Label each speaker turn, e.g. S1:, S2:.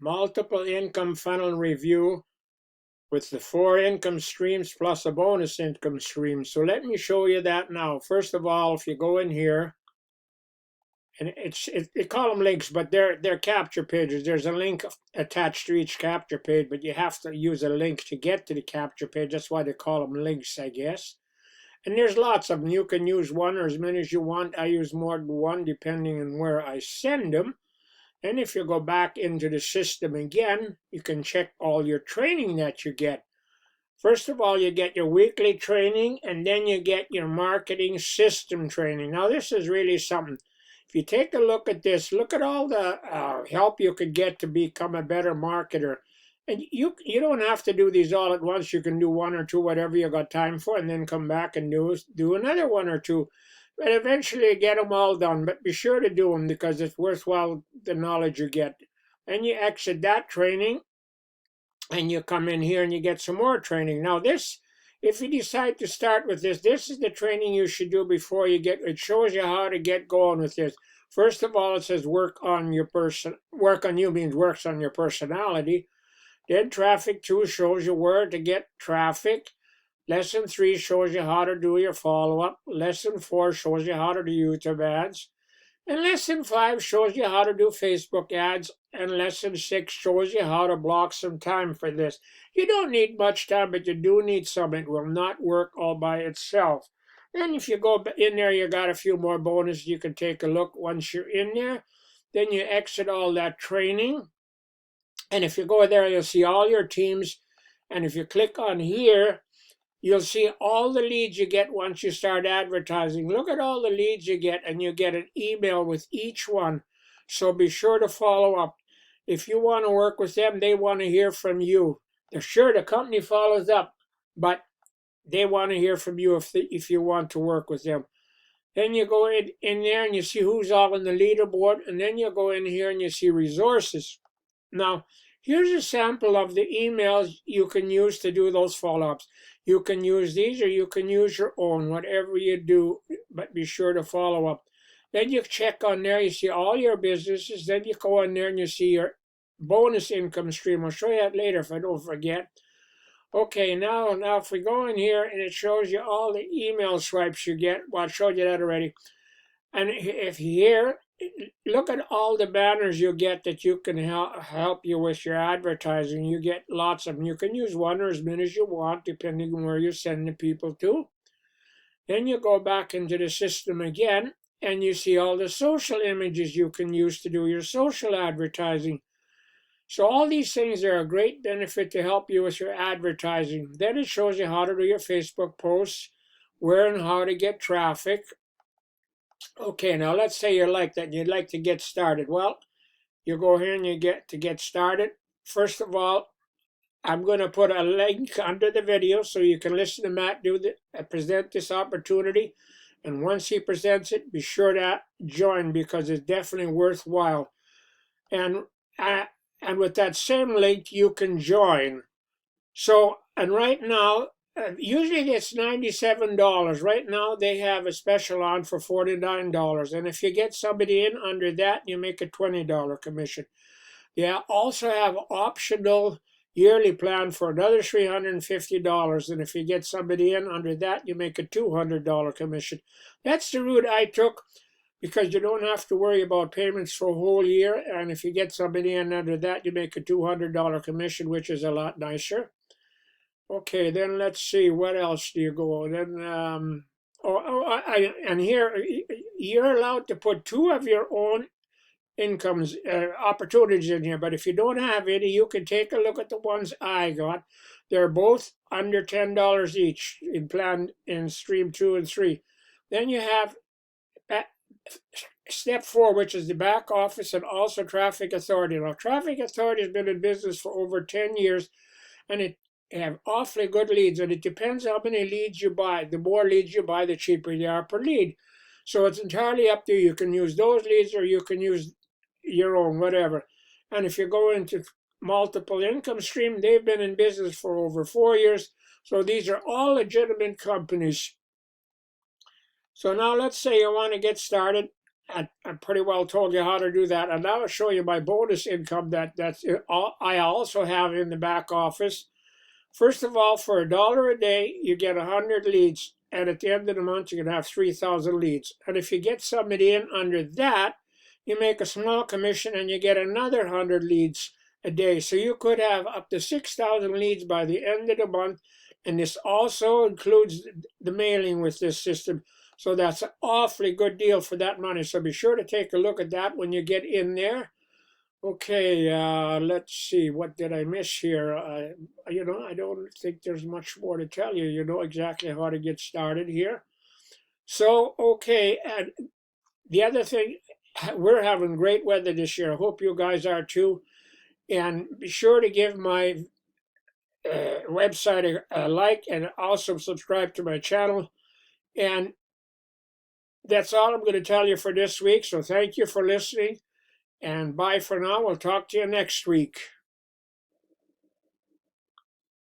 S1: multiple income funnel review with the 4 income streams plus a bonus income stream. So let me show you that now. First of all, if you go in here, and they call them links, but they're capture pages. There's a link attached to each capture page, but you have to use a link to get to the capture page. That's why they call them links, I guess. And there's lots of them. You can use one or as many as you want. I use more than one depending on where I send them. And if you go back into the system again, you can check all your training that you get. First of all, you get your weekly training, and then you get your marketing system training. Now, this is really something. If you take a look at this, look at all the help you could get to become a better marketer. And you don't have to do these all at once. You can do one or two, whatever you got time for, and then come back and do another one or two. But eventually you get them all done. But be sure to do them because it's worthwhile, the knowledge you get. Then you exit that training, and you come in here and you get some more training. Now this, if you decide to start with this is the training you should do before you get, it shows you how to get going with this. First of all, it says work on you means works on your personality. Then traffic 2 shows you where to get traffic. Lesson 3 shows you how to do your follow-up. Lesson 4 shows you how to do YouTube ads. And lesson 5 shows you how to do Facebook ads. And lesson 6 shows you how to block some time for this. You don't need much time, but you do need some. It will not work all by itself. And if you go in there, you got a few more bonuses you can take a look once you're in there. Then you exit all that training. And if you go there, you'll see all your teams. And if you click on here, you'll see all the leads you get once you start advertising. Look at all the leads you get, and you get an email with each one. So be sure to follow up. If you want to work with them, they want to hear from you. They're sure the company follows up, but they want to hear from you if you want to work with them. Then you go in there and you see who's all in the leaderboard, and then you go in here and you see resources. Now, here's a sample of the emails you can use to do those follow-ups. You can use these or you can use your own, whatever you do, but be sure to follow up. Then you check on there, you see all your businesses. Then you go on there and you see your bonus income stream. I'll show you that later if I don't forget. Okay, now if we go in here and it shows you all the email swipes you get. Well, I showed you that already. And if here, look at all the banners you get that you can help you with your advertising. You get lots of them. You can use one or as many as you want, depending on where you send the people to. Then you go back into the system again, and you see all the social images you can use to do your social advertising. So all these things are a great benefit to help you with your advertising. Then it shows you how to do your Facebook posts, where and how to get traffic. Okay, now let's say you're like that and you'd like to get started. Well, you go here and you get started. First of all, I'm going to put a link under the video so you can listen to Matt present this opportunity. And once he presents it, be sure to join because it's definitely worthwhile. And with that same link, you can join. So, and right now, usually it's $97. Right now, they have a special on for $49. And if you get somebody in under that, you make a $20 commission. They also have optional yearly plan for another $350. And if you get somebody in under that, you make a $200 commission. That's the route I took because you don't have to worry about payments for a whole year. And if you get somebody in under that, you make a $200 commission, which is a lot nicer. Okay, then let's see, what else do you go? Then, and here, you're allowed to put 2 of your own incomes, opportunities in here. But if you don't have any, you can take a look at the ones I got. They're both under $10 each in stream 2 and 3. Then you have step 4, which is the back office and also traffic authority. Now, traffic authority has been in business for over 10 years, and it have awfully good leads, and it depends how many leads you buy. The more leads you buy, the cheaper they are per lead. So it's entirely up to you. You can use those leads or you can use your own, whatever. And if you go into multiple income stream, they've been in business for over 4 years. So these are all legitimate companies. So now let's say you want to get started. I pretty well told you how to do that, and now I'll show you my bonus income I also have in the back office. First of all, for $1 a day, you get 100 leads, and at the end of the month, you can have 3,000 leads. And if you get somebody in under that, you make a small commission and you get another 100 leads a day. So you could have up to 6,000 leads by the end of the month, and this also includes the mailing with this system. So that's an awfully good deal for that money. So be sure to take a look at that when you get in there. Okay, let's see. What did I miss here? I don't think there's much more to tell you. You know exactly how to get started here. So, okay, and the other thing, we're having great weather this year. I hope you guys are too. And be sure to give my website a like and also subscribe to my channel. And that's all I'm going to tell you for this week. So thank you for listening. And bye for now. We'll talk to you next week.